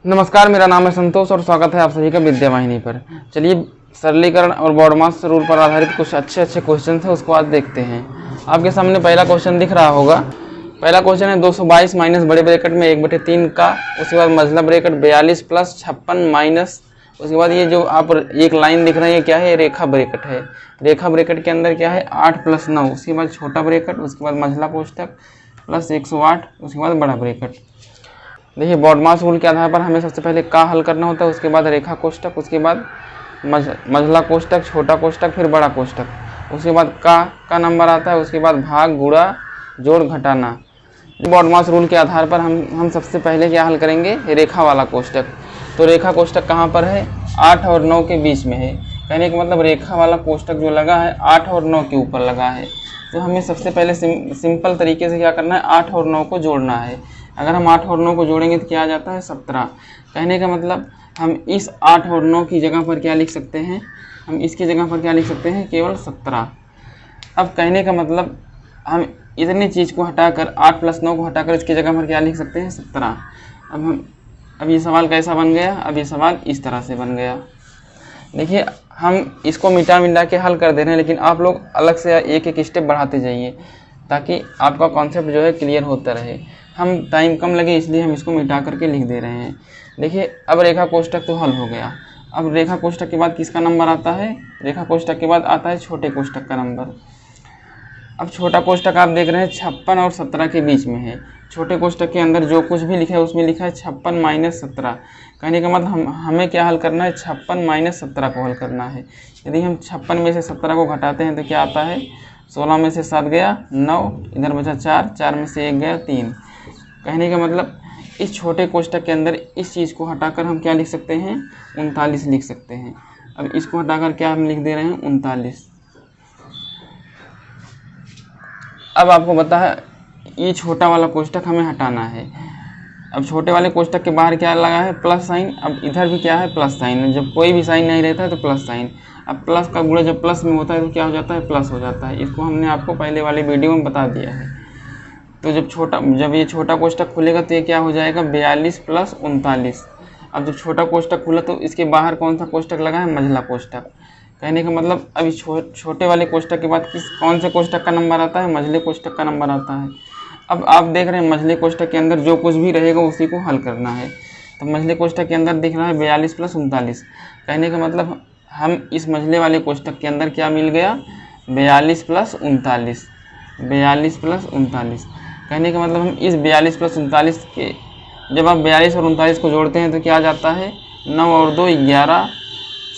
नमस्कार, मेरा नाम है संतोष और स्वागत है आप सभी का विद्या वाहिनी पर। चलिए सरलीकरण और ब्रॉड मास रूल पर आधारित कुछ अच्छे क्वेश्चन है उसको आज देखते हैं। आपके सामने पहला क्वेश्चन दिख रहा होगा। पहला क्वेश्चन है 222 माइनस बड़े ब्रैकेट में 1/3 का, उसके बाद मझला ब्रैकेट 42 प्लस 56 माइनस, उसके बाद ये जो आप एक लाइन दिख रहे हैं क्या है, रेखा ब्रैकेट है। रेखा ब्रैकेट के अंदर क्या है 8 प्लस 9, उसके बाद छोटा ब्रैकेट, उसके बाद मझला कोष्ठक प्लस 108, उसके बाद बड़ा ब्रैकेट। देखिए ब्रॉड मास रूल के आधार पर हमें सबसे पहले का हल करना होता है, उसके बाद रेखा कोष्ठक, उसके बाद मझला कोष्ठक, छोटा कोष्ठक, फिर बड़ा कोष्ठक, उसके बाद का नंबर आता है, उसके बाद भाग, गुणा, जोड़, घटाना। ब्रॉड मास रूल के आधार पर हम सबसे पहले क्या हल करेंगे, रेखा वाला कोष्ठक। तो रेखा कोष्ठक कहाँ पर है, 8 और 9 के बीच में है। कहने का मतलब रेखा वाला कोष्ठक जो लगा है 8 और 9 के ऊपर लगा है। तो हमें सबसे पहले सिंपल तरीके से क्या करना है, 8 और 9 को जोड़ना है। अगर हम 8 और 9 को जोड़ेंगे तो क्या आ जाता है 17। कहने का मतलब हम इस 8 और 9 की जगह पर क्या लिख सकते हैं, हम इसकी जगह पर क्या लिख सकते हैं, केवल 17। अब कहने का मतलब हम इतनी चीज़ को हटाकर 8 प्लस 9 को हटाकर इसकी जगह पर क्या लिख सकते हैं 17। अब ये सवाल कैसा बन गया, अब ये सवाल इस तरह से बन गया। देखिए हम इसको मिटा के हल कर दे रहे हैं, लेकिन आप लोग अलग से एक एक स्टेप बढ़ाते जाइए ताकि आपका कॉन्सेप्ट जो है क्लियर होता रहे। हम टाइम कम लगे इसलिए हम इसको मिटा करके लिख दे रहे हैं। देखिए अब रेखा कोष्ठक तो हल हो गया। अब रेखा कोष्ठक के बाद किसका नंबर आता है, रेखा कोष्ठक के बाद आता है छोटे कोष्ठक का नंबर। अब छोटा कोष्ठक आप देख रहे हैं 56 और 17 के बीच में है। छोटे कोष्ठक के अंदर जो कुछ भी लिखा है उसमें लिखा है 56 माइनस 17। कहने का मतलब हमें क्या हल करना है, 56 माइनस 17 को हल करना है। यदि हम 56 में से 17 को घटाते हैं तो क्या आता है, 16 में से 7 गया 9, इधर बचा 4, 4 में से 1 गया 3। कहने का मतलब इस छोटे कोष्ठक के अंदर इस चीज़ को हटाकर हम क्या लिख सकते हैं, 39 लिख सकते हैं। अब इसको हटाकर क्या हम लिख दे रहे हैं 39। अब आपको पता है ये छोटा वाला कोष्ठक हमें हटाना है। अब छोटे वाले कोष्ठक के बाहर क्या लगा है, प्लस साइन। अब इधर भी क्या है, प्लस साइन। जब कोई भी साइन नहीं रहता है तो प्लस साइन। अब प्लस का गुणा जब प्लस में होता है तो क्या हो जाता है, प्लस हो जाता है। इसको हमने आपको पहले वाले वीडियो में बता दिया है। तो जब ये छोटा कोष्ठक खुलेगा तो ये क्या हो जाएगा, 42 प्लस 39। अब जब छोटा कोष्ठक खुला तो इसके बाहर कौन सा कोष्ठक लगा है, मझला कोष्ठक। कहने का मतलब अभी छोटे वाले कोष्ठक के बाद कौन से कोष्ठक का नंबर आता है, मझले कोष्ठक का नंबर आता है। अब आप देख रहे हैं मझले कोष्ठक के अंदर जो कुछ भी रहेगा उसी को हल करना है। तो मझले कोष्ठक के अंदर दिख रहा है 42 प्लस 39। कहने का मतलब हम इस मझले वाले कोष्ठक के अंदर क्या मिल गया, 42 प्लस 39। 42 प्लस 39। कहने का मतलब हम इस 42 प्लस 39 के, जब आप 42 और 39 को जोड़ते हैं तो क्या आ जाता है, 9 और 2 11,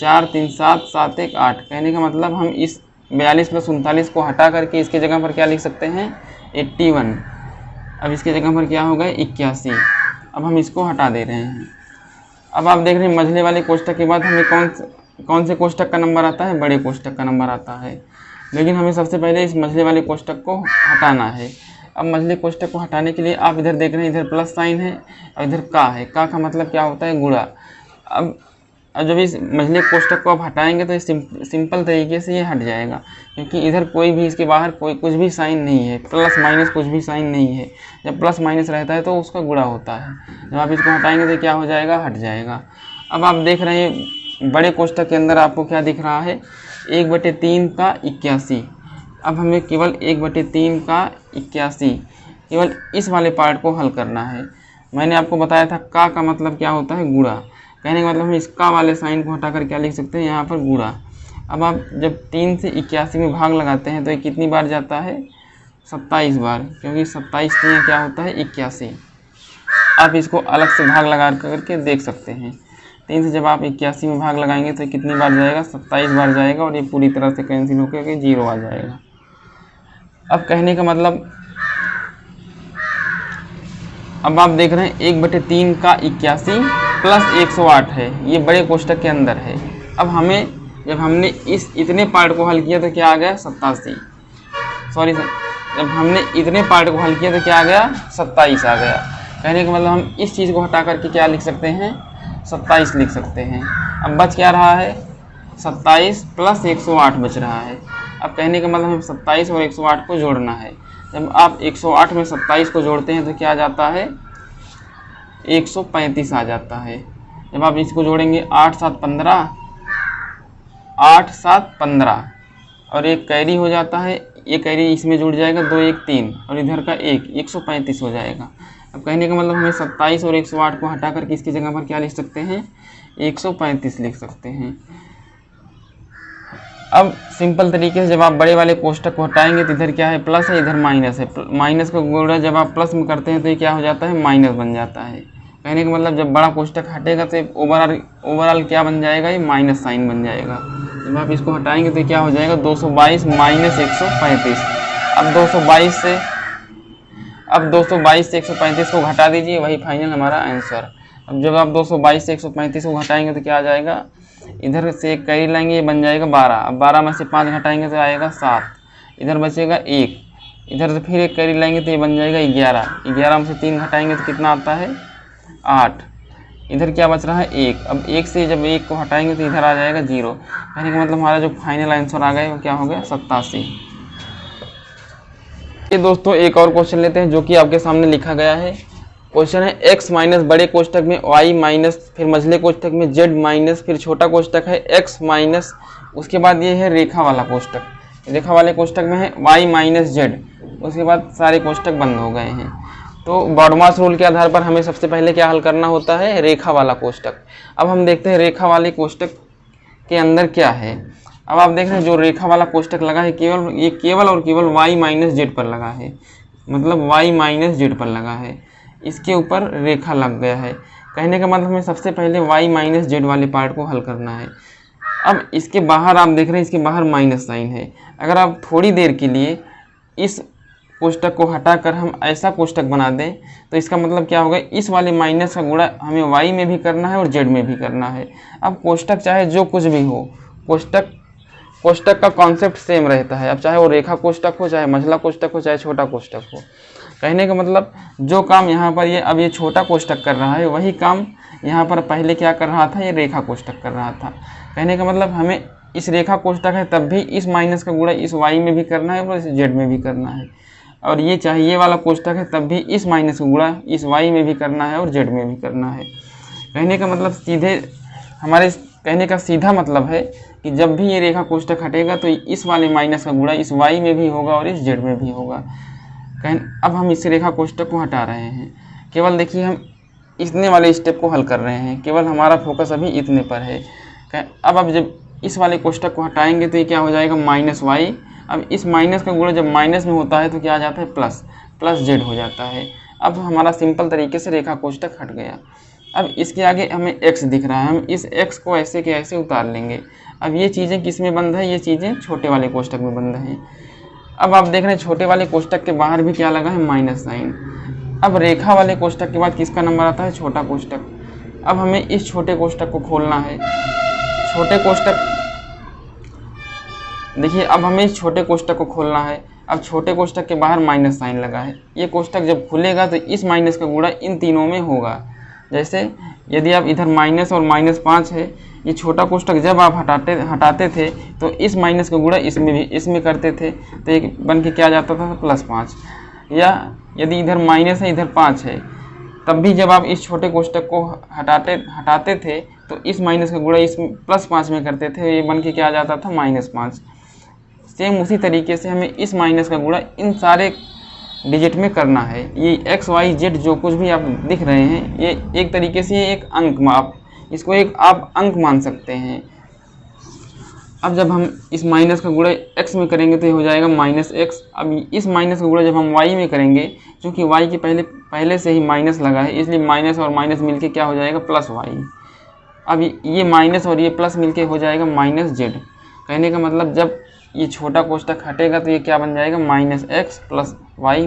4 3 7, 7 1 8। कहने का मतलब हम इस 42 प्लस 39 को हटा करके इसके जगह पर क्या लिख सकते हैं, 81। अब इसके जगह पर क्या होगा 81। अब हम इसको हटा दे रहे हैं। अब आप देख रहे हैं मझले वाले कोष्ठक के बाद हमें कौन से कोष्ठक का नंबर आता है, बड़े कोष्ठक का नंबर आता है। लेकिन हमें सबसे पहले इस मझले वाले कोष्ठक को हटाना है। अब मझले कोष्ठक को हटाने के लिए आप इधर देख रहे हैं इधर प्लस साइन है और इधर का है। का मतलब क्या होता है, गुणा। अब जब इस मझले कोष्ठक को आप हटाएंगे तो ये सिंपल तरीके से ये हट जाएगा, क्योंकि इधर कोई भी इसके बाहर कोई कुछ भी साइन नहीं है, प्लस माइनस कुछ भी साइन नहीं है। जब प्लस माइनस रहता है तो उसका गुणा होता है। जब आप इसको हटाएंगे तो क्या हो जाएगा, हट जाएगा। अब आप देख रहे हैं बड़े कोष्ठक के अंदर आपको क्या दिख रहा है, 1/3 का 81। अब हमें केवल 1/3 का 81 केवल इस वाले पार्ट को हल करना है। मैंने आपको बताया था का मतलब क्या होता है, गुणा। कहने का मतलब हम इसका वाले साइन को हटाकर क्या लिख सकते हैं, यहाँ पर गुणा। अब आप जब 3 से 81 में भाग लगाते हैं तो ये कितनी बार जाता है, 27 बार, क्योंकि 27 में क्या होता है 81। आप इसको अलग से भाग लगा करके देख सकते हैं। 3 से जब आप 81 में भाग लगाएंगे तो कितनी बार जाएगा, 27 बार जाएगा, और ये पूरी तरह से कैंसिल होकर 0 आ जाएगा। अब कहने का मतलब अब आप देख रहे हैं 1/3 का 81 प्लस 108 है, ये बड़े कोष्ठक के अंदर है। अब हमें जब हमने इस इतने पार्ट को हल किया तो क्या आ गया, 87। सॉरी सर, जब हमने इतने पार्ट को हल किया तो क्या आ गया, 27 आ गया। कहने का मतलब हम इस चीज़ को हटा करके क्या लिख सकते हैं, 27 लिख सकते हैं। अब बच क्या रहा है, 27 प्लस 108 बच रहा है। अब कहने का मतलब हम 27 और 108 को जोड़ना है। जब आप 108 में 27 को जोड़ते हैं तो क्या आ जाता है, 135 आ जाता है। जब आप इसको जोड़ेंगे 8 7 15, 8 7 15 और एक कैरी हो जाता है, ये कैरी इसमें जुड़ जाएगा 2 1 3 और इधर का 135 हो जाएगा। अब कहने का मतलब हमें 27 और 108 को हटा कर इसकी जगह पर क्या लिख सकते हैं, 135 लिख सकते हैं। अब सिंपल तरीके से जब आप बड़े वाले कोष्टक को हटाएंगे तो इधर क्या है, प्लस है, इधर माइनस है। माइनस का गुणा जब आप प्लस में करते हैं तो ये क्या हो जाता है, माइनस बन जाता है। कहने का मतलब जब बड़ा कोष्टक हटेगा तो ओवरऑल क्या बन जाएगा, ये माइनस साइन बन जाएगा। जब आप इसको हटाएंगे तो क्या हो जाएगा, 222 माइनस 135। अब 222 से 135 को घटा दीजिए, वही फाइनल हमारा आंसर। अब जब आप 222 से 135 को घटाएंगे तो क्या आ जाएगा, इधर से एक कैरी लाएंगे, ये बन जाएगा 12। अब 12 में से 5 घटाएंगे तो आएगा 7, इधर बचेगा 1, इधर से फिर एक कैरी लाएंगे तो ये बन जाएगा 11। 11 में से 3 घटाएंगे तो कितना आता है, 8। इधर क्या बच रहा है, 1। अब 1 से जब 1 को हटाएंगे तो इधर आ जाएगा 0। कहने का मतलब हमारा जो फाइनल आंसर आ गया वो क्या हो गया, 87। ये दोस्तों एक और क्वेश्चन लेते हैं जो कि आपके सामने लिखा गया है। क्वेश्चन है x माइनस बड़े कोष्टक में y माइनस, फिर मझले कोष्टक में z माइनस, फिर छोटा कोष्टक है x माइनस, उसके बाद ये है रेखा वाला कोष्टक। रेखा वाले कोष्टक में है y माइनस z, उसके बाद सारे कोष्टक बंद हो गए हैं। तो बॉडमास रूल के आधार पर हमें सबसे पहले क्या हल करना होता है, रेखा वाला कोष्टक। अब हम देखते हैं रेखा वाले कोष्टक के अंदर क्या है। अब आप देख रहे हैं जो रेखा वाला कोष्टक लगा है केवल और केवल y माइनस जेड पर लगा है, मतलब y माइनस जेड पर लगा है, इसके ऊपर रेखा लग गया है। कहने का मतलब हमें सबसे पहले y माइनस जेड वाले पार्ट को हल करना है। अब इसके बाहर आप देख रहे हैं, इसके बाहर माइनस साइन है। अगर आप थोड़ी देर के लिए इस कोष्टक को हटाकर हम ऐसा कोष्टक बना दें तो इसका मतलब क्या होगा, इस वाले माइनस का गुणा हमें y में भी करना है और z में भी करना है। अब कोष्टक चाहे जो कुछ भी हो, कोष्टक का कॉन्सेप्ट सेम रहता है। अब चाहे वो रेखा कोष्टक हो, चाहे मझला कोष्टक हो, चाहे छोटा कोष्टक हो। कहने का मतलब जो काम यहाँ पर ये छोटा कोष्टक कर रहा है वही काम यहाँ पर पहले क्या कर रहा था, ये रेखा कोष्टक कर रहा था। कहने का मतलब हमें इस रेखा कोष्टक है तब भी इस माइनस का गुणा इस y में भी करना है और इस z में भी करना है, और ये चाहे ये वाला कोष्टक है तब भी इस माइनस का गुणा इस y में भी करना है और z में भी करना है। कहने का मतलब हमारे कहने का सीधा मतलब है कि जब भी ये रेखा कोष्टक हटेगा तो इस वाले माइनस का गुणा इस y में भी होगा और इस z में भी होगा। अब हम इस रेखा कोष्टक को हटा रहे हैं, केवल देखिए हम इतने वाले स्टेप को हल कर रहे हैं, केवल हमारा फोकस अभी इतने पर है। अब जब इस वाले कोष्टक को हटाएंगे तो ये क्या हो जाएगा, माइनस y। अब इस माइनस का गुणा जब माइनस में होता है तो क्या आ जाता है, प्लस z हो जाता है। अब हमारा सिंपल तरीके से रेखा कोष्टक हट गया। अब इसके आगे हमें x दिख रहा है, हम इस x को ऐसे के ऐसे उतार लेंगे। अब ये चीज़ें किस में बंद है, ये चीज़ें छोटे वाले कोष्टक में बंद हैं। अब आप देख रहे हैं छोटे वाले कोष्टक के बाहर भी क्या लगा है, माइनस साइन। अब रेखा वाले कोष्टक के बाद किसका नंबर आता है, छोटा कोष्टक। अब हमें इस छोटे कोष्टक को खोलना है। छोटे कोष्टक देखिए, अब हमें इस छोटे कोष्टक को खोलना है। अब छोटे कोष्टक के बाहर माइनस साइन लगा है, ये कोष्टक जब खुलेगा तो इस माइनस का गुणा इन तीनों में होगा। जैसे यदि आप इधर माइनस और -5 है, ये छोटा कोष्टक जब आप हटाते थे तो इस माइनस का गुणा इसमें करते थे तो एक बन के क्या जाता था, +5। या यदि इधर माइनस है, इधर 5 है, तब भी जब आप इस छोटे कोष्टक को हटाते थे तो इस माइनस का गुणा इस +5 में करते थे, ये बन के क्या जाता था, -5। सेम उसी तरीके से हमें इस माइनस का गुणा इन सारे डिजिट में करना है। ये x y z जो कुछ भी आप दिख रहे हैं, ये एक तरीके से एक अंक इसको एक आप अंक मान सकते हैं। अब जब हम इस माइनस का गुणा x में करेंगे तो ये हो जाएगा -x। अब इस माइनस का गुणा जब हम y में करेंगे, क्योंकि y के पहले से ही माइनस लगा है, इसलिए माइनस और माइनस मिलके क्या हो जाएगा, +y। अब ये माइनस और ये प्लस मिलके हो जाएगा -z। कहने का मतलब जब ये छोटा कोष्टक हटेगा तो ये क्या बन जाएगा, -x + y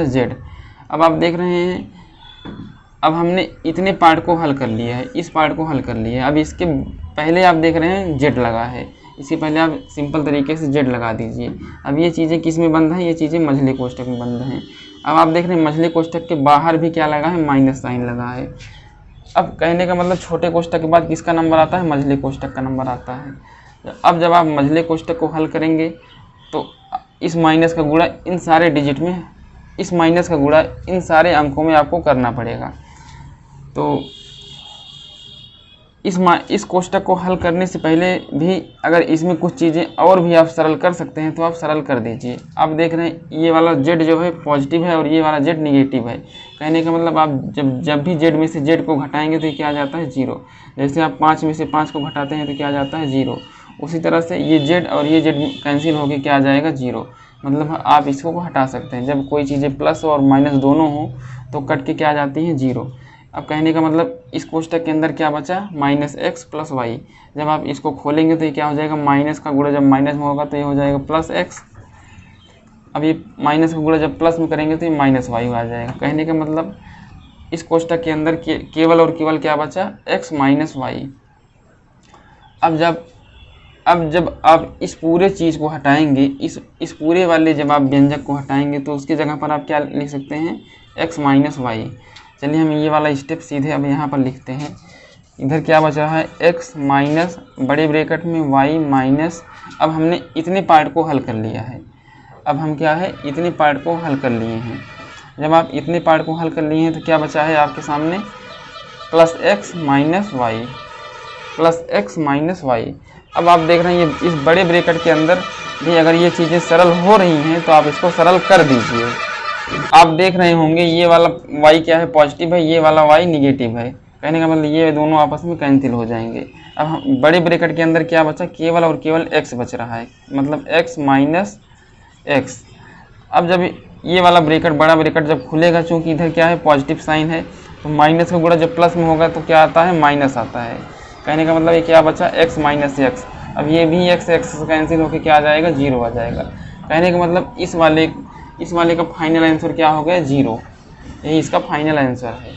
- z। अब आप देख रहे हैं, अब हमने इतने पार्ट को हल कर लिया है, इस पार्ट को हल कर लिया है। अब इसके पहले आप देख रहे हैं z लगा है, इससे पहले आप सिंपल तरीके से z लगा दीजिए। अब ये चीज़ें किस में बंद हैं, ये चीज़ें मझले कोष्टक में बंद हैं। अब आप देख रहे हैं मझले कोष्टक के बाहर भी क्या लगा है, माइनस साइन लगा है। अब कहने का मतलब छोटे कोष्टक के बाद किसका नंबर आता है, मझले कोष्टक का नंबर आता है। अब जब आप मझले कोष्टक को हल करेंगे तो इस माइनस का गुणा इन सारे डिजिट में, इस माइनस का गुणा इन सारे अंकों में आपको करना पड़ेगा। तो इस कोष्टक को हल करने से पहले भी अगर इसमें कुछ चीज़ें और भी आप सरल कर सकते हैं तो आप सरल कर दीजिए। आप देख रहे हैं ये वाला z जो है पॉजिटिव है और ये वाला z निगेटिव है। कहने का मतलब आप जब भी z में से z को घटाएंगे तो ये क्या आ जाता है 0। जैसे आप 5 में से 5 को घटाते हैं तो क्या आ जाता है 0। उसी तरह से ये z और ये z कैंसिल होकर क्या आ जाएगा 0। मतलब आप इसको हटा सकते हैं। जब कोई चीज़ें प्लस और माइनस दोनों हो तो कट के क्या आ जाती हैं 0। अब कहने का मतलब इस कोष्टक के अंदर क्या बचा -x + y। जब आप इसको खोलेंगे तो ये क्या हो जाएगा, माइनस का गुणा जब माइनस में होगा तो ये हो जाएगा +x। अब ये माइनस का गुणा जब प्लस में करेंगे तो ये -y आ जाएगा। कहने का मतलब इस कोष्टक के अंदर केवल और केवल क्या बचा x - y। अब जब आप इस पूरे चीज़ को हटाएंगे, इस पूरे वाले जब आप व्यंजक को हटाएंगे तो उसकी जगह पर आप क्या लिख सकते हैं x - y। चलिए हम ये वाला स्टेप सीधे अब यहाँ पर लिखते हैं। इधर क्या बचा है x माइनस बड़े ब्रैकेट में y माइनस, अब हमने इतने पार्ट को हल कर लिया है। अब हम क्या है इतने पार्ट को हल कर लिए हैं। जब आप इतने पार्ट को हल कर लिए हैं तो क्या बचा है आपके सामने +x - y। अब आप देख रहे हैं ये इस बड़े ब्रैकेट के अंदर भी अगर ये चीज़ें सरल हो रही हैं तो आप इसको सरल कर दीजिए। आप देख रहे होंगे ये वाला y क्या है पॉजिटिव है, ये वाला y निगेटिव है। कहने का मतलब ये दोनों आपस में कैंसिल हो जाएंगे। अब हम बड़े ब्रैकेट के अंदर क्या बचा, केवल और केवल x बच रहा है, मतलब x - x। अब जब ये वाला ब्रैकेट बड़ा ब्रैकेट जब खुलेगा, चूँकि इधर क्या है पॉजिटिव साइन है तो माइनस का गुणा जब प्लस में होगा तो क्या आता है माइनस आता है। कहने का मतलब ये क्या बचा x - x। अब ये भी x से कैंसिल होकर क्या आ जाएगा 0 आ जाएगा। कहने का मतलब इस वाले का फाइनल आंसर क्या हो गया 0। यही इसका फाइनल आंसर है।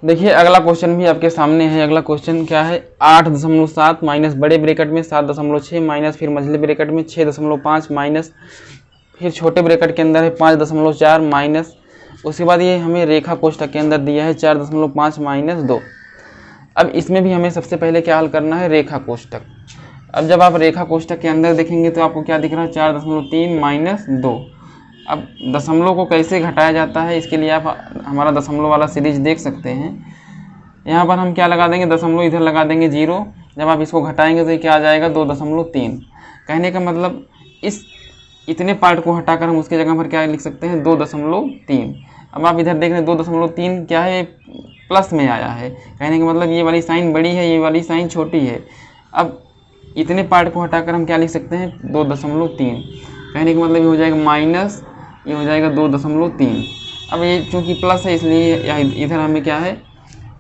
देखिए अगला क्वेश्चन भी आपके सामने है। अगला क्वेश्चन क्या है 8.7 माइनस बड़े ब्रैकेट में 7.6 माइनस फिर मझले ब्रैकेट में 6.5 माइनस फिर छोटे ब्रैकेट के अंदर है 5.4 माइनस, उसके बाद ये हमें रेखा कोष्ठक के अंदर दिया है 4.5 माइनस 2। अब इसमें भी हमें सबसे पहले क्या हल करना है रेखा कोष्ठक। अब जब आप रेखा कोष्ठक के अंदर देखेंगे तो आपको क्या दिख रहा है 4.3 माइनस 2। अब दशमलव को कैसे घटाया जाता है इसके लिए आप हमारा दशमलव वाला सीरीज देख सकते हैं। यहाँ पर हम क्या लगा देंगे दशमलव इधर लगा देंगे 0। जब आप इसको घटाएंगे तो ये क्या आ जाएगा 2.3। कहने का मतलब इस इतने पार्ट को हटाकर हम उसके जगह पर क्या लिख सकते हैं 2.3। अब आप इधर देख रहे हैं 2.3 क्या है प्लस में आया है। कहने का मतलब ये वाली साइन बड़ी है, ये वाली साइन छोटी है। अब इतने पार्ट को हटाकर हम क्या लिख सकते हैं 2.3। कहने का मतलब ये हो जाएगा माइनस, ये हो जाएगा 2.3। अब ये चूँकि प्लस है इसलिए इधर हमें क्या है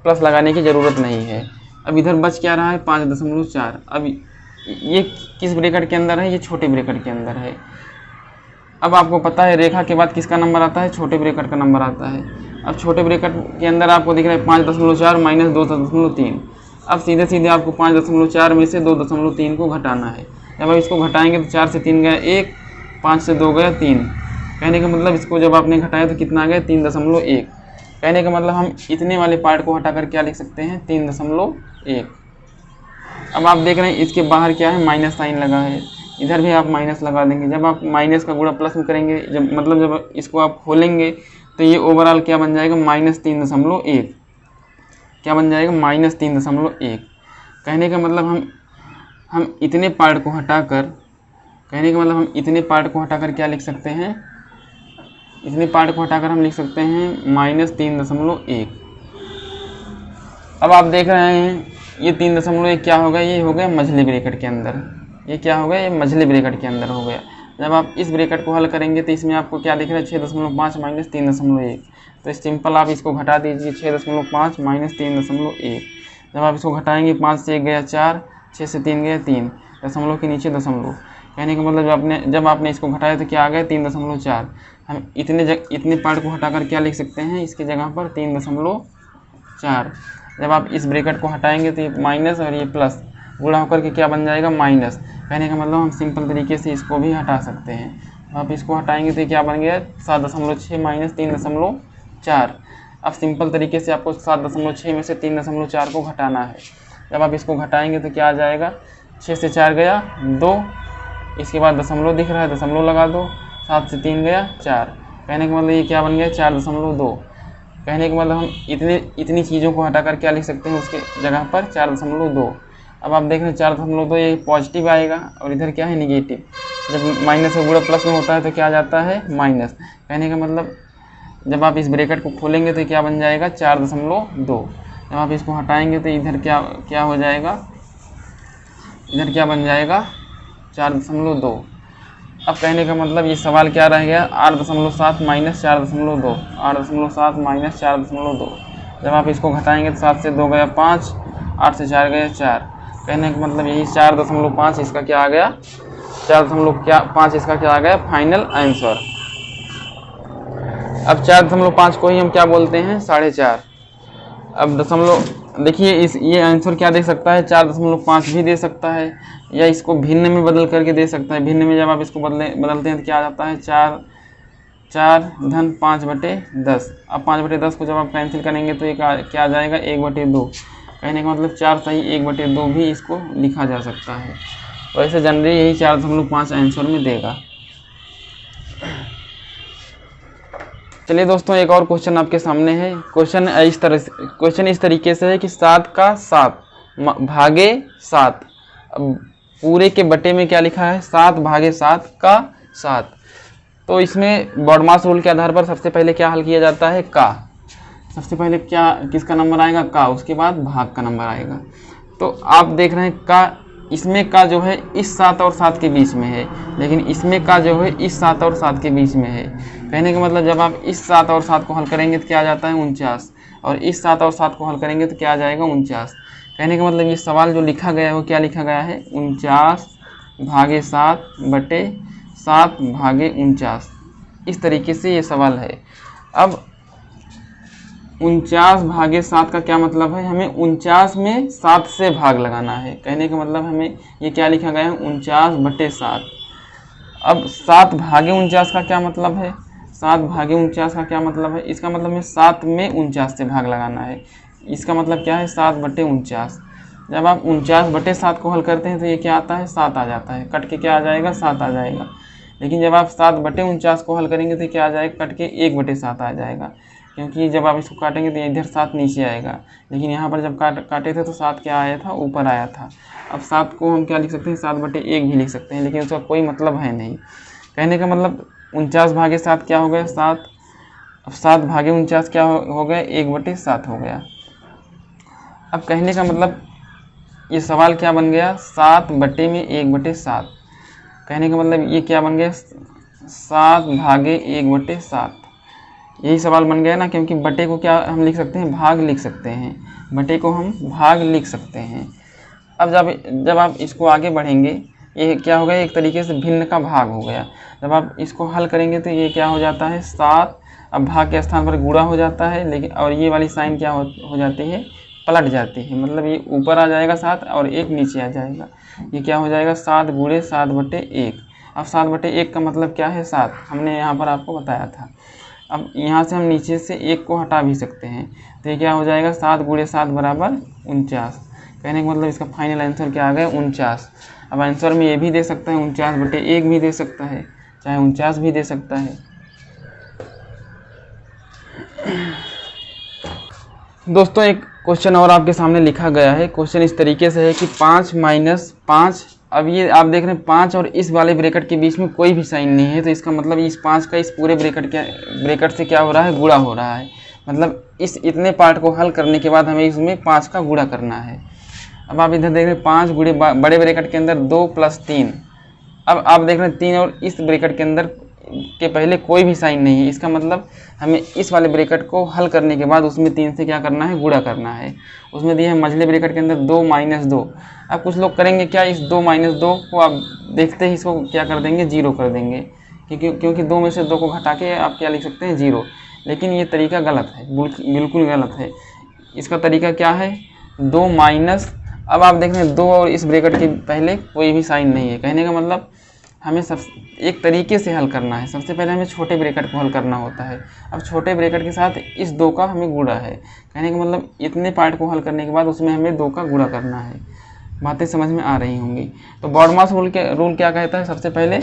प्लस लगाने की ज़रूरत नहीं है। अब इधर बच क्या रहा है 5.4। अब ये किस ब्रैकेट के अंदर है, ये छोटे ब्रैकेट के अंदर है। अब आपको पता है रेखा के बाद किसका नंबर आता है, छोटे ब्रैकेट का नंबर आता है। अब छोटे ब्रैकेट के अंदर आपको दिख रहा है 5.4 माइनस 2.3। अब सीधे सीधे आपको 5.4 में से 2.3 को घटाना है। जब आप इसको घटाएंगे तो 4 से 3 गया 1, 5 से 2 गया 3। कहने का मतलब इसको जब आपने घटाया तो कितना आ गया 3.1। कहने का मतलब हम इतने वाले पार्ट को हटाकर क्या लिख सकते हैं 3.1। अब आप देख रहे हैं इसके बाहर क्या है माइनस साइन लगा है, इधर भी आप माइनस लगा देंगे। जब आप माइनस का गुणा प्लस में करेंगे जब इसको आप खोलेंगे तो ये ओवरऑल क्या बन जाएगा -3.1। क्या बन जाएगा -3.1। कहने का मतलब हम इतने पार्ट को हटाकर क्या लिख सकते हैं, इतने पार्ट को हटाकर हम लिख सकते हैं -3.1। अब आप देख रहे हैं ये 3.1 क्या होगा, ये हो गया मझले ब्रैकेट के अंदर। ये क्या हो गया, ये मझले ब्रैकेट के अंदर हो गया। जब आप इस ब्रैकेट को हल करेंगे तो इसमें आपको क्या दिख रहा है 6.5 माइनस 3.1। तो सिंपल आप इसको घटा दीजिए 6.5 माइनस 3.1। जब आप इसको घटाएंगे 5 से 1 गया 4, 6 से 3 गया 3, दशमलव के नीचे दशमलव। कहने का मतलब जब आपने इसको घटाया तो क्या आ गया 3.4। हम इतने पार्ट को हटाकर क्या लिख सकते हैं इसकी जगह पर 3.4। जब आप इस ब्रैकेट को हटाएंगे तो ये माइनस और ये प्लस गुणा होकर के क्या बन जाएगा माइनस। कहने का मतलब हम सिंपल तरीके से इसको भी हटा सकते हैं। आप इसको हटाएंगे तो क्या बन गया 7.6 माइनस 3.4। अब सिंपल तरीके से आपको 7.6 में से 3.4 को घटाना है। जब आप इसको घटाएंगे तो क्या आ जाएगा 6 से 4 गया 2, इसके बाद दशमलव दिख रहा है, दशमलव लगा दो, 7 से 3 गया 4। कहने का मतलब ये क्या बन गया 4.2। कहने का मतलब हम इतनी चीज़ों को हटाकर क्या लिख सकते हैं उसके जगह पर 4.2। अब आप देख रहे हैं 4.2 ये पॉजिटिव आएगा और इधर क्या है निगेटिव। जब माइनस और गुणा प्लस में होता है तो क्या आ जाता है माइनस। कहने का मतलब जब आप इस ब्रैकेट को खोलेंगे तो क्या बन जाएगा 4.2। जब आप इसको हटाएंगे तो इधर क्या हो जाएगा, इधर क्या बन जाएगा 4.2। अब कहने का मतलब ये सवाल क्या रह गया 8.7 माइनस 4.2, 8.7 माइनस 4.2। जब आप इसको घटाएंगे तो 7 से 2 गया 5, 8 से 4 गया 4। कहने का मतलब यही 4.5 इसका क्या आ गया, 4.5 इसका क्या आ गया फाइनल आंसर। अब 4.5 को ही हम क्या बोलते हैं 4.5। अब दशमलव देखिए ये आंसर क्या दे सकता है 4.5 भी दे सकता है, या इसको भिन्न में बदल करके दे सकता है। भिन्न में जब आप इसको बदलते हैं तो क्या आ जाता है 4 धन 5/10। अब 5/10 को जब आप कैंसिल करेंगे तो ये क्या आ जाएगा 1/2। कहने का मतलब 4 सही 1/2 भी इसको लिखा जा सकता है। वैसे जनरली यही 4.5 आंसर में देगा। चलिए दोस्तों एक और क्वेश्चन आपके सामने है। क्वेश्चन इस तरीके से है कि 7 का 7 भागे 7। अब पूरे के बटे में क्या लिखा है 7 भागे 7 का 7। तो इसमें बॉडमास रूल के आधार पर सबसे पहले क्या हल किया जाता है का। सबसे पहले किसका नंबर आएगा का, उसके बाद भाग का नंबर आएगा। तो आप देख रहे हैं का, इसमें का जो है इस 7 और 7 के बीच में है, लेकिन इसमें का जो है इस 7 और 7 के बीच में है। कहने का मतलब जब आप इस 7 और 7 को हल करेंगे तो क्या आ जाता है 49, और इस 7 और 7 को हल करेंगे तो क्या आ जाएगा 49। कहने का मतलब ये सवाल जो लिखा गया है वो क्या लिखा गया है 49 भागे 7 बटे 7 भागे 49। इस तरीके से ये सवाल है। अब 49 भागे 7 का क्या मतलब है, हमें 49 में 7 से भाग लगाना है। कहने का मतलब हमें ये क्या लिखा गया है 49/7। अब 7 भागे 49 का क्या मतलब है, 7 भागे 49 का क्या मतलब है, इसका मतलब हमें 7 में 49 से भाग लगाना है। इसका मतलब क्या है 7/49। जब आप 49/7 को हल करते हैं तो ये क्या आता है 7 आ जाता है, कट के क्या आ जाएगा 7 आ जाएगा। लेकिन जब आप 7/49 को हल करेंगे तो क्या आ जाएगा, कट के 1/7 आ जाएगा, क्योंकि जब आप इसको काटेंगे तो इधर 7 नीचे आएगा। लेकिन यहाँ पर जब काटे थे तो 7 क्या आया था, ऊपर आया था। अब 7 को हम क्या लिख सकते हैं 7/1 भी लिख सकते हैं, लेकिन उसका कोई मतलब है नहीं। कहने का मतलब 49 भागे 7 क्या हो गया 7। अब 7 भागे 49 क्या हो गया 1/7 हो गया। अब कहने का मतलब ये सवाल क्या बन गया 7 बटे में 1/7। कहने का मतलब ये क्या बन गया 7 भागे 1/7। यही सवाल बन गया ना, क्योंकि बटे को क्या हम लिख सकते हैं भाग लिख सकते हैं, बटे को हम भाग लिख सकते हैं। अब जब आप इसको आगे बढ़ेंगे ये क्या हो गया एक तरीके से भिन्न का भाग हो गया। जब आप इसको हल करेंगे तो ये क्या हो जाता है 7, अब भाग के स्थान पर गुणा हो जाता है, लेकिन और ये वाली साइन क्या हो जाती है पलट जाती है। मतलब ये ऊपर आ जाएगा 7 और 1 नीचे आ जाएगा। ये क्या हो जाएगा 7 गुणे 7/1। अब 7/1 का मतलब क्या है 7, हमने यहाँ पर आपको बताया था। अब यहाँ से हम नीचे से 1 को हटा भी सकते हैं, तो ये क्या हो जाएगा 7 गुणे 7 बराबर 49। कहने का मतलब इसका फाइनल आंसर क्या आ गया 49। अब आंसर में ये भी दे सकता है 49/1 भी दे सकता है, चाहे 49 भी दे सकता है। दोस्तों एक क्वेश्चन और आपके सामने लिखा गया है। क्वेश्चन इस तरीके से है कि 5 - 5। अब ये आप देख रहे हैं 5 और इस वाले ब्रैकेट के बीच में कोई भी साइन नहीं है, तो इसका मतलब इस 5 का इस पूरे ब्रैकेट से क्या हो रहा है गुणा हो रहा है। मतलब इस इतने पार्ट को हल करने के बाद हमें इसमें 5 का गुणा करना है। अब आप इधर देख रहे हैं 5 गुणे बड़े ब्रैकेट के अंदर 2 + 3। अब आप देख रहे हैं 3 और इस ब्रैकेट के अंदर के पहले कोई भी साइन नहीं है, इसका मतलब हमें इस वाले ब्रैकेट को हल करने के बाद उसमें 3 से क्या करना है गुणा करना है। उसमें दिया है मझले ब्रैकेट के अंदर 2 - 2। अब कुछ लोग करेंगे क्या, इस 2 - 2 को आप देखते ही इसको क्या कर देंगे 0 कर देंगे, क्योंकि 2 में से 2 को घटा के आप क्या लिख सकते हैं 0। लेकिन ये तरीका गलत है, बिल्कुल गलत है। इसका तरीका क्या है 2 माइनस, अब आप देख रहे हैं 2 और इस ब्रैकेट के पहले कोई भी साइन नहीं है। कहने का मतलब हमें एक तरीके से हल करना है। सबसे पहले हमें छोटे ब्रैकेट को हल करना होता है। अब छोटे ब्रैकेट के साथ इस 2 का हमें गुणा है। कहने का मतलब इतने पार्ट को हल करने के बाद उसमें हमें 2 का गुणा करना है। बातें समझ में आ रही होंगी। तो बॉडमास रूल क्या कहता है, सबसे पहले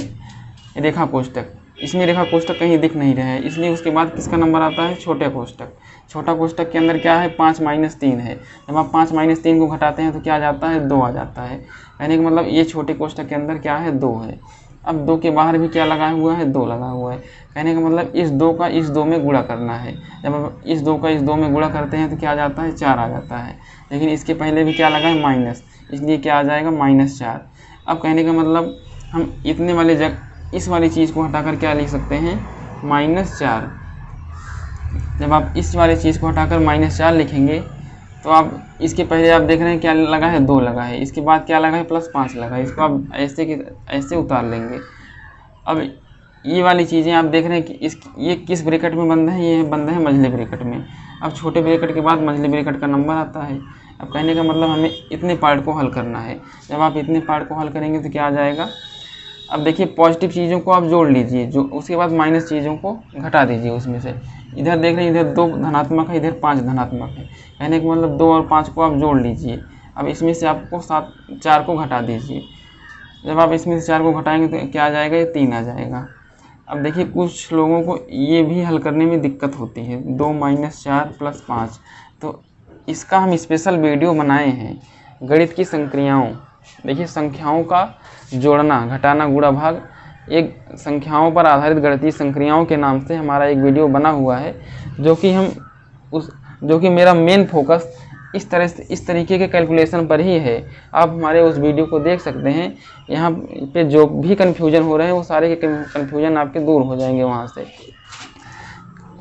रेखा कोष्ठक, इसमें रेखा कोष्ठक कहीं दिख नहीं रहा है, इसलिए उसके बाद किसका नंबर आता है, छोटे कोष्ठक। छोटा कोष्ठक के अंदर क्या है, 5 - 3 है। जब आप 5 - 3 को घटाते हैं तो क्या आ जाता है, 2 आ जाता है। कहने का मतलब ये छोटे कोष्ठक के अंदर क्या है, 2 है। अब 2 के बाहर भी क्या लगा हुआ है, 2 लगा हुआ है। कहने का मतलब इस 2 का इस 2 में गुणा करना है। जब आप इस 2 का इस 2 में गुणा करते हैं तो क्या आ जाता है, 4 आ जाता है। लेकिन इसके पहले भी क्या लगा है, माइनस, इसलिए क्या आ जाएगा, -4। अब कहने का मतलब हम इतने वाले इस वाली चीज़ को हटाकर क्या लिख सकते हैं, -4। जब आप इस वाली चीज़ को हटाकर -4 लिखेंगे तो आप इसके पहले आप देख रहे हैं क्या लगा है, 2 लगा है, इसके बाद क्या लगा है, +5 लगा है। इसको आप ऐसे उतार लेंगे। अब ये वाली चीज़ें आप देख रहे हैं कि ये किस ब्रैकेट में बंद है, ये बंद है मझले ब्रैकेट में। अब छोटे ब्रैकेट के बाद मझले ब्रैकेट का नंबर आता है। अब कहने का मतलब हमें इतने पार्ट को हल करना है। जब आप इतने पार्ट को हल करेंगे तो क्या आ जाएगा, अब देखिए पॉजिटिव चीज़ों को आप जोड़ लीजिए, जो उसके बाद माइनस चीज़ों को घटा दीजिए उसमें से। इधर देख रहे हैं, इधर 2 धनात्मक है, इधर 5 धनात्मक है। कहने का मतलब 2 और 5 को आप जोड़ लीजिए। अब इसमें से आपको 4 को घटा दीजिए। जब आप इसमें से 4 को घटाएंगे तो क्या आ जाएगा, ये 3 आ जाएगा। अब देखिए कुछ लोगों को ये भी हल करने में दिक्कत होती है, 2 - 4 + 5। तो इसका हम स्पेशल वीडियो बनाए हैं, गणित की संक्रियाओं। देखिए संख्याओं का जोड़ना, घटाना, गुणा, भाग, एक संख्याओं पर आधारित गणितीय संक्रियाओं के नाम से हमारा एक वीडियो बना हुआ है, जो कि मेरा मेन फोकस इस तरीके के कैलकुलेशन पर ही है। आप हमारे उस वीडियो को देख सकते हैं। यहाँ पे जो भी कन्फ्यूजन हो रहे हैं वो सारे के कन्फ्यूजन आपके दूर हो जाएंगे वहाँ से।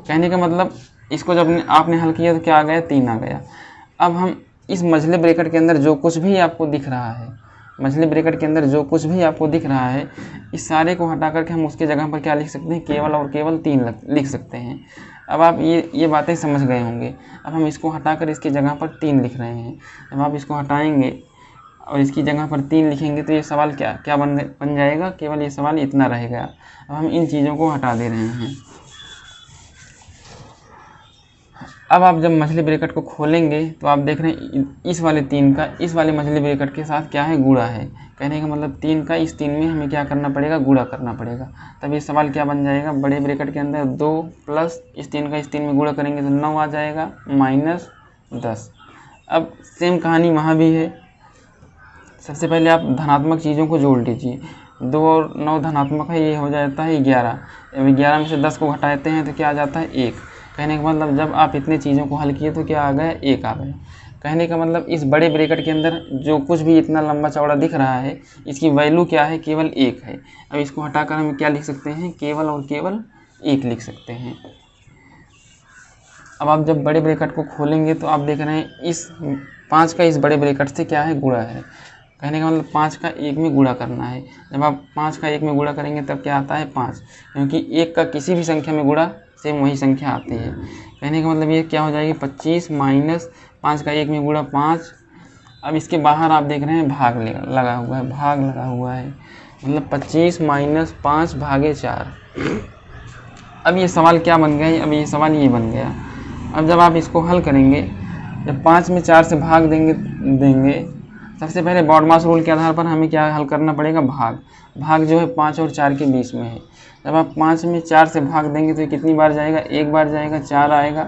कहने का मतलब इसको जब आपने हल किया तो क्या आ गया, 3 आ गया। अब हम इस मझले ब्रैकेट के अंदर जो कुछ भी आपको दिख रहा है, मझले ब्रैकेट के अंदर जो कुछ भी आपको दिख रहा है, इस सारे को हटा करके हम उसके जगह पर क्या लिख सकते हैं, केवल और केवल 3 लिख सकते हैं। अब आप ये बातें समझ गए होंगे। अब हम इसको हटाकर इसकी जगह पर 3 लिख रहे हैं। जब आप इसको हटाएंगे और इसकी जगह पर 3 लिखेंगे तो ये सवाल क्या बन जाएगा, केवल ये सवाल इतना रहेगा। अब हम इन चीज़ों को हटा दे रहे हैं। अब आप जब मछली ब्रैकेट को खोलेंगे तो आप देख रहे हैं इस वाले 3 का इस वाले मछली ब्रैकेट के साथ क्या है, गुणा है। कहने का मतलब 3 का इस 3 में हमें क्या करना पड़ेगा, गुणा करना पड़ेगा। तब ये सवाल क्या बन जाएगा, बड़े ब्रैकेट के अंदर 2 प्लस इस 3 का इस 3 में गुणा करेंगे तो 9 आ जाएगा, -10। अब सेम कहानी वहाँ भी है। सबसे पहले आप धनात्मक चीज़ों को जोड़ लीजिए। 2 और 9 धनात्मक है, ये हो जाता है 11। अब 11 में से 10 को घटाते हैं तो क्या आ जाता है, 1। कहने का मतलब जब आप इतने चीज़ों को हल किए तो क्या आ गया, 1 आ गया। कहने का मतलब इस बड़े ब्रैकेट के अंदर जो कुछ भी इतना लंबा चौड़ा दिख रहा है, इसकी वैल्यू क्या है, केवल 1 है। अब इसको हटाकर हम क्या लिख सकते हैं, केवल और केवल 1 लिख सकते हैं। अब आप जब बड़े ब्रैकेट को खोलेंगे तो आप देख रहे हैं इस 5 का इस बड़े ब्रैकेट से क्या है, गुणा है। कहने का मतलब 5 का 1 में गुणा करना है। जब आप 5 का 1 में गुणा करेंगे तब क्या आता है, 5, क्योंकि 1 का किसी भी संख्या में गुणा सेम वही संख्या आती है। कहने का मतलब ये क्या हो जाएगी, 25 - 5 का 1 में गुणा 5। अब इसके बाहर आप देख रहे हैं भाग लगा हुआ है, भाग लगा हुआ है, मतलब 25 - 5 भागे 4। अब ये सवाल क्या बन गया, अब ये सवाल ये बन गया। अब जब आप इसको हल करेंगे, जब 5 में 4 से भाग देंगे सबसे पहले बॉडमास रूल के आधार पर हमें क्या हल करना पड़ेगा, भाग जो है 5 और 4 के बीच में है। जब आप 5 में 4 से भाग देंगे तो ये कितनी बार जाएगा, 1 बार जाएगा, 4 आएगा,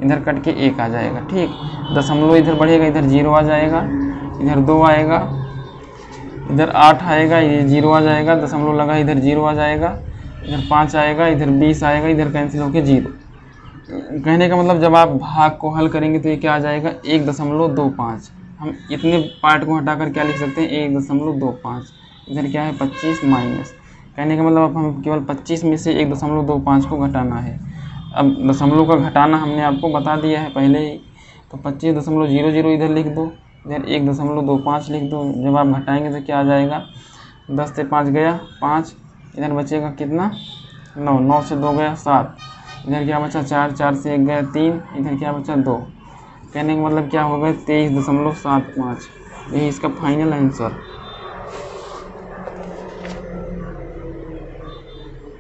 इधर कट के 1 आ जाएगा, ठीक। दशमलव इधर बढ़ेगा, इधर 0 आ जाएगा, इधर 2 आएगा, इधर 8 आएगा, ये 0 आ जाएगा, दशमलव लगा इधर 0 आ जाएगा, इधर 5 आएगा, इधर 20 आएगा, इधर कैंसिल होकर 0। कहने का मतलब जब आप भाग को हल करेंगे तो ये क्या आ जाएगा, 1.25। हम इतने पार्ट को हटाकर क्या लिख सकते हैं, 1.25। इधर क्या है, 25 माइनस। कहने का मतलब अब हम केवल 25 में से 1.25 को घटाना है। अब दशमलव का घटाना हमने आपको बता दिया है पहले ही, तो 25.00 इधर लिख दो, इधर 1.25 लिख दो। जब आप घटाएंगे तो क्या आ जाएगा, 10 से 5 गया 5, इधर बचेगा कितना, 9, 9 से 2 गया 7, इधर क्या बचा 4, 4 से 1 गया 3, इधर क्या बचा 2। कहने का मतलब क्या होगा, 23.75। यही इसका फाइनल आंसर।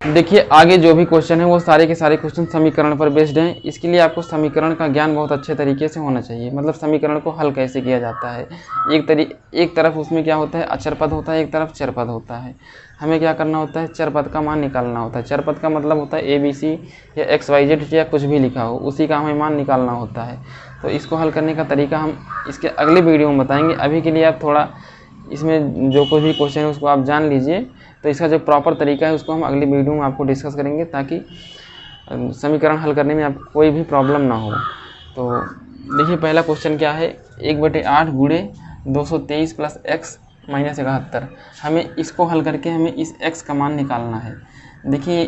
देखिए आगे जो भी क्वेश्चन है वो सारे के सारे क्वेश्चन समीकरण पर बेस्ड हैं। इसके लिए आपको समीकरण का ज्ञान बहुत अच्छे तरीके से होना चाहिए, मतलब समीकरण को हल कैसे किया जाता है। एक तरफ उसमें क्या होता है, अचर पद होता है, एक तरफ चर पद होता है। हमें क्या करना होता है, चर पद का मान निकालना होता है। चर पद का मतलब होता है ABC या XYZ या कुछ भी लिखा हो, उसी का हमें मान निकालना होता है। तो इसको हल करने का तरीका हम इसके अगले वीडियो में बताएंगे। अभी के लिए आप थोड़ा इसमें जो कोई भी क्वेश्चन है उसको आप जान लीजिए, तो इसका जो प्रॉपर तरीका है उसको हम अगली वीडियो में आपको डिस्कस करेंगे, ताकि समीकरण हल करने में आपको कोई भी प्रॉब्लम ना हो। तो देखिए पहला क्वेश्चन क्या है, 1/8 गुणे 223 प्लस x माइनस 71। हमें इसको हल करके हमें इस x का मान निकालना है। देखिए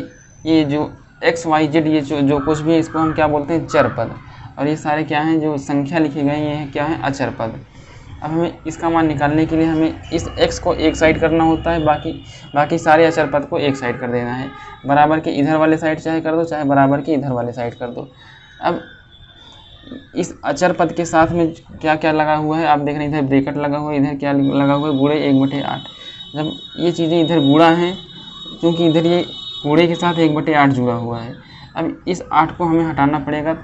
ये जो XYZ ये जो कुछ भी है इसको हम क्या बोलते हैं, चर पद, और ये सारे क्या हैं, जो संख्या लिखी गई ये हैं क्या है, अचर पद। अब हमें इसका मान निकालने के लिए हमें इस x को एक साइड करना होता है, बाकी सारे अचर पद को एक साइड कर देना है। बराबर के इधर वाले साइड चाहे कर दो, चाहे बराबर के इधर वाले साइड कर दो। अब इस अचर पद के साथ में क्या क्या लगा हुआ है, आप देख रहे हैं इधर ब्रैकेट लगा हुआ है, इधर क्या लगा हुआ है, गुणे 1/8। जब ये चीज़ें इधर गुणा हैं, क्योंकि इधर ये गुणे के साथ 1/8 जुड़ा हुआ है। अब इस 8 को हमें हटाना पड़ेगा,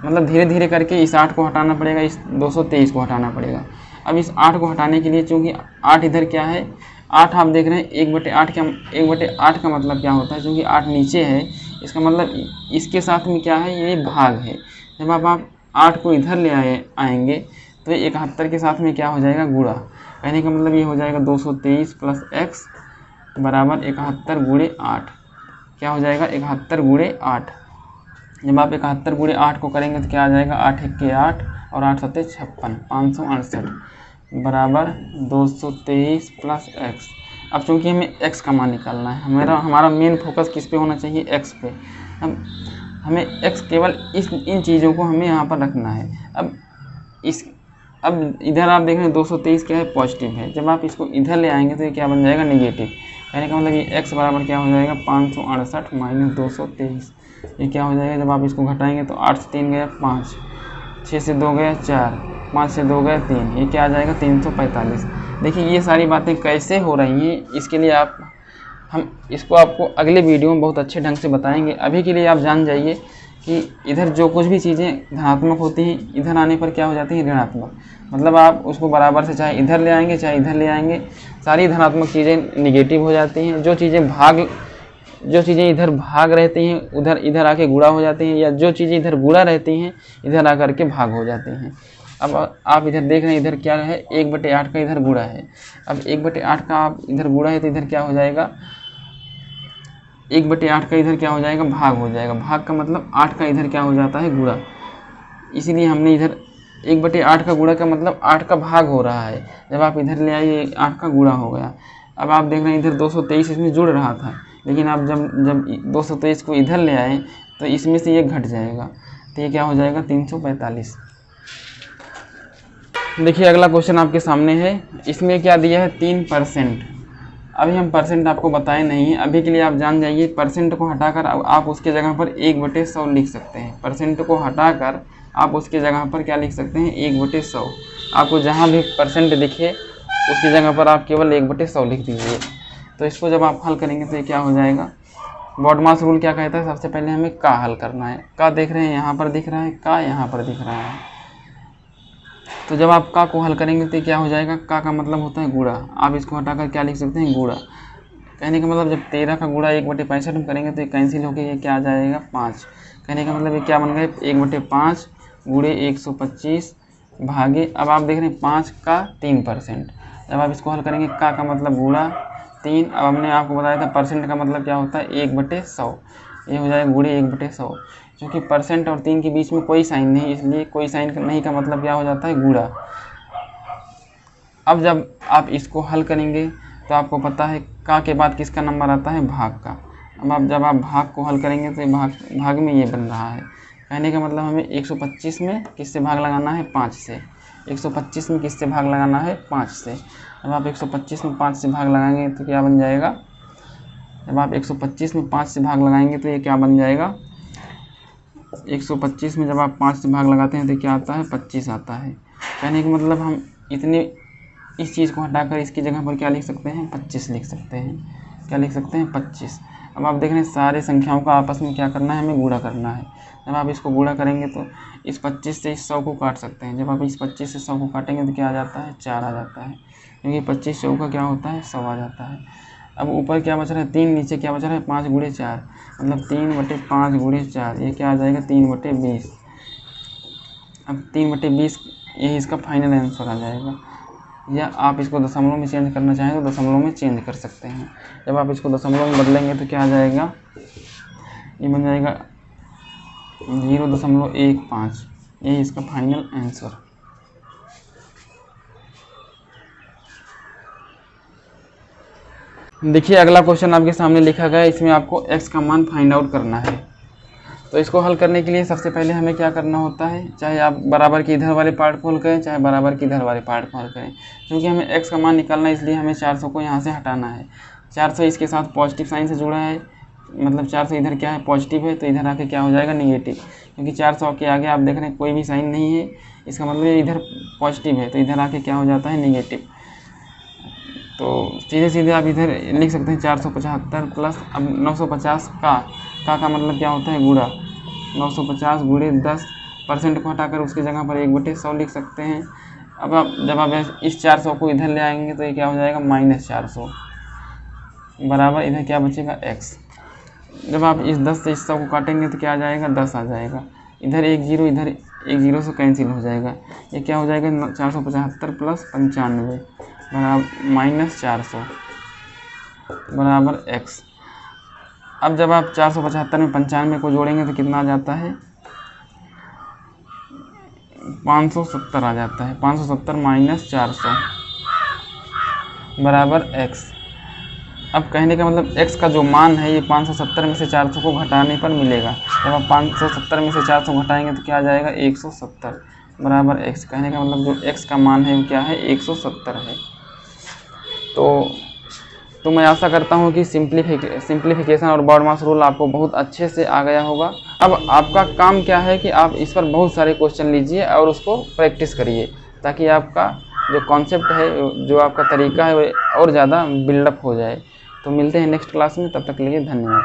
मतलब धीरे धीरे करके इस 8 को हटाना पड़ेगा, इस 223 को हटाना पड़ेगा। अब इस 8 को हटाने के लिए, चूँकि 8 इधर क्या है, 8 आप देख रहे हैं 1/8 का मतलब क्या होता है, क्योंकि 8 नीचे है, इसका मतलब इसके साथ में क्या है, ये भाग है। जब आप 8 को इधर ले आएंगे तो 71 के साथ में क्या हो जाएगा, गुणा। कहने का मतलब ये हो जाएगा 223 प्लस x बराबर 71 गुणे 8। क्या हो जाएगा, 71 गुणे 8। जब आप 71 गुणे 8 को करेंगे तो क्या आ जाएगा, 8 1 8 और 8 7 56, 568 बराबर 223 प्लस x। अब चूँकि हमें x का मान निकालना है, हमारा मेन फोकस किस पे होना चाहिए, x पे। हमें x केवल इन चीज़ों को हमें यहाँ पर रखना है। अब इधर आप देख रहे हैं 223 क्या है, पॉजिटिव है। जब आप इसको इधर ले आएंगे तो ये क्या बन जाएगा, नेगेटिव। कहने का मतलब ये x बराबर क्या हो जाएगा, 568 माइनस 223। ये क्या हो जाएगा, जब आप इसको घटाएंगे तो 8 से 3 गया 5, 6 से 2 गया 4, 5 से 2 गया 3, ये क्या आ जाएगा 345। देखिए ये सारी बातें कैसे हो रही हैं, इसके लिए हम इसको आपको अगले वीडियो में बहुत अच्छे ढंग से बताएंगे। अभी के लिए आप जान जाइए कि इधर जो कुछ भी चीज़ें धनात्मक होती हैं, इधर आने पर क्या हो जाती हैं, ऋणात्मक। मतलब आप उसको बराबर से चाहे इधर ले आएंगे चाहे इधर ले आएंगे, सारी धनात्मक चीज़ें निगेटिव हो जाती हैं। जो चीज़ें इधर भाग रहती हैं उधर इधर आके गुणा हो जाती हैं, या जो चीज़ें इधर गुणा रहती हैं इधर आकर के भाग हो जाती हैं। अब आप इधर देख रहे हैं इधर क्या है, 1/8 का इधर गुणा है। अब 1/8 का आप इधर गुणा है तो इधर क्या हो जाएगा, 1/8 का इधर क्या हो जाएगा, भाग हो जाएगा। भाग का मतलब 8 का इधर क्या हो जाता है, गुणा। इसीलिए हमने इधर 1/8 का गुणा का मतलब 8 का भाग हो रहा है। जब आप इधर ले आइए 8 का गुणा हो गया। अब आप देख रहे हैं इधर 223 इसमें जुड़ रहा था, लेकिन आप जब 223 को इधर ले आए तो इसमें से ये घट जाएगा, तो ये क्या हो जाएगा, 345। देखिए अगला क्वेश्चन आपके सामने है, इसमें क्या दिया है, 3%। अभी हम परसेंट आपको बताए नहीं है, अभी के लिए आप जान जाइए। परसेंट को हटाकर आप उसके जगह पर 1/100 लिख सकते हैं। परसेंट को हटाकर आप उसके जगह पर क्या लिख सकते हैं, 1/100। आपको जहाँ भी परसेंट दिखे उसकी जगह पर आप केवल 1/100 लिख दीजिए। तो इसको जब आप हल करेंगे तो ये क्या हो जाएगा, बॉडमास रूल क्या कहता है, सबसे पहले हमें का हल करना है। का देख रहे हैं यहाँ पर दिख रहा है, का यहाँ पर दिख रहा है। तो जब आप का को हल करेंगे तो क्या हो जाएगा, का मतलब होता है गुणा। आप इसको हटाकर क्या लिख सकते हैं, गुणा। कहने का मतलब जब 13 का गुणा 1/65 हम करेंगे तो ये कैंसिल होकर ये क्या आ जाएगा, 5। कहने का मतलब ये क्या बन गए, 1/5 गुणे 125 भागे। अब आप देख रहे हैं 5 का 3%। जब आप इसको हल करेंगे का मतलब गुणा 3। अब हमने आपको बताया था परसेंट का मतलब क्या होता है, 1/100। ये हो जाएगा गुणे 1/100। क्योंकि परसेंट और 3 के बीच में कोई साइन नहीं, इसलिए कोई साइन नहीं का मतलब क्या हो जाता है, गुणा। अब जब आप इसको हल करेंगे तो आपको पता है का के बाद किसका नंबर आता है, भाग का। अब जब आप भाग को हल करेंगे तो भाग में ये बन रहा है। कहने का मतलब हमें 125 में किससे भाग लगाना है, 5 से। 125 में किससे भाग लगाना है, 5 से। जब आप 125 में 5 से भाग लगाएंगे तो क्या बन जाएगा, जब आप 125 में 5 से भाग लगाएंगे तो ये क्या बन जाएगा, 125 में जब आप 5 से भाग लगाते हैं तो क्या आता है, 25 आता है। कहने का मतलब हम इस चीज़ को हटाकर इसकी जगह पर क्या लिख सकते हैं, 25 लिख सकते हैं। क्या लिख सकते हैं, 25। अब आप देख रहे हैं सारी संख्याओं का आपस में क्या करना है, हमें गुणा करना है। जब आप इसको गुणा करेंगे तो इस 25 से इस 100 को काट सकते हैं। जब आप इस 25 से 100 को काटेंगे तो क्या आ जाता है, 4 आ जाता है, क्योंकि 25 100 का क्या होता है, 100 आ जाता है। अब ऊपर क्या बच रहा है, 3, नीचे क्या बच रहा है, 5 गुणे 4, मतलब 3/5 गुणे 4, ये क्या आ जाएगा, 3/20। अब 3/20 यही इसका फाइनल आंसर आ जाएगा। या आप इसको दशमलव में चेंज करना चाहें तो दशमलव में चेंज कर सकते हैं। जब आप इसको दशमलव में बदलेंगे तो क्या आ जाएगा, ये बन जाएगा 0.15, यही इसका फाइनल आंसर। देखिए अगला क्वेश्चन आपके सामने लिखा गया है, इसमें आपको x का मान फाइंड आउट करना है। तो इसको हल करने के लिए सबसे पहले हमें क्या करना होता है, चाहे आप बराबर के इधर वाले पार्ट को हल करें, चाहे बराबर के इधर वाले पार्ट को हल करें, क्योंकि हमें x का मान निकालना है, इसलिए हमें 400 को यहाँ से हटाना है। 400 इसके साथ पॉजिटिव साइन से जुड़ा है, मतलब 400 इधर क्या है, पॉजिटिव है, तो इधर आके क्या हो जाएगा, निगेटिव, क्योंकि 400 के आगे आप देख रहे हैं कोई भी साइन नहीं है, इसका मतलब ये इधर पॉजिटिव है, तो इधर आके क्या हो जाता है, निगेटिव। तो सीधे सीधे आप इधर लिख सकते हैं 475 प्लस, अब 950 का मतलब क्या होता है, गुणा। 950 गुणे 10% को हटाकर उसकी जगह पर 1/100 लिख सकते हैं। अब आप जब आप इस 400 को इधर ले आएंगे तो ये क्या हो जाएगा, -400, बराबर इधर क्या बचेगा, x। जब आप इस 10 से इस 100 को काटेंगे तो क्या आ जाएगा, 10 आ जाएगा, इधर 1 0, इधर 1 0 से कैंसिल हो जाएगा, ये क्या हो जाएगा, 475 प्लस 95 बराबर -400 बराबर x। अब जब आप 475 में 95 को जोड़ेंगे तो कितना आ जाता है, 570 आ जाता है, 570 - 400 बराबर x। अब कहने का मतलब x का जो मान है ये 570 में से 400 को घटाने पर मिलेगा। जब आप 570 में से 400 घटाएंगे तो क्या आ जाएगा, 170 बराबर x। कहने का मतलब जो x का मान है वो क्या है, 170 है। तो मैं आशा करता हूँ कि सिंप्लीफिकेशन और बॉड मास रूल आपको बहुत अच्छे से आ गया होगा। अब आपका काम क्या है कि आप इस पर बहुत सारे क्वेश्चन लीजिए और उसको प्रैक्टिस करिए, ताकि आपका जो कॉन्सेप्ट है, जो आपका तरीका है, वो और ज़्यादा बिल्डअप हो जाए। तो मिलते हैं नेक्स्ट क्लास में, तब तक के लिए धन्यवाद।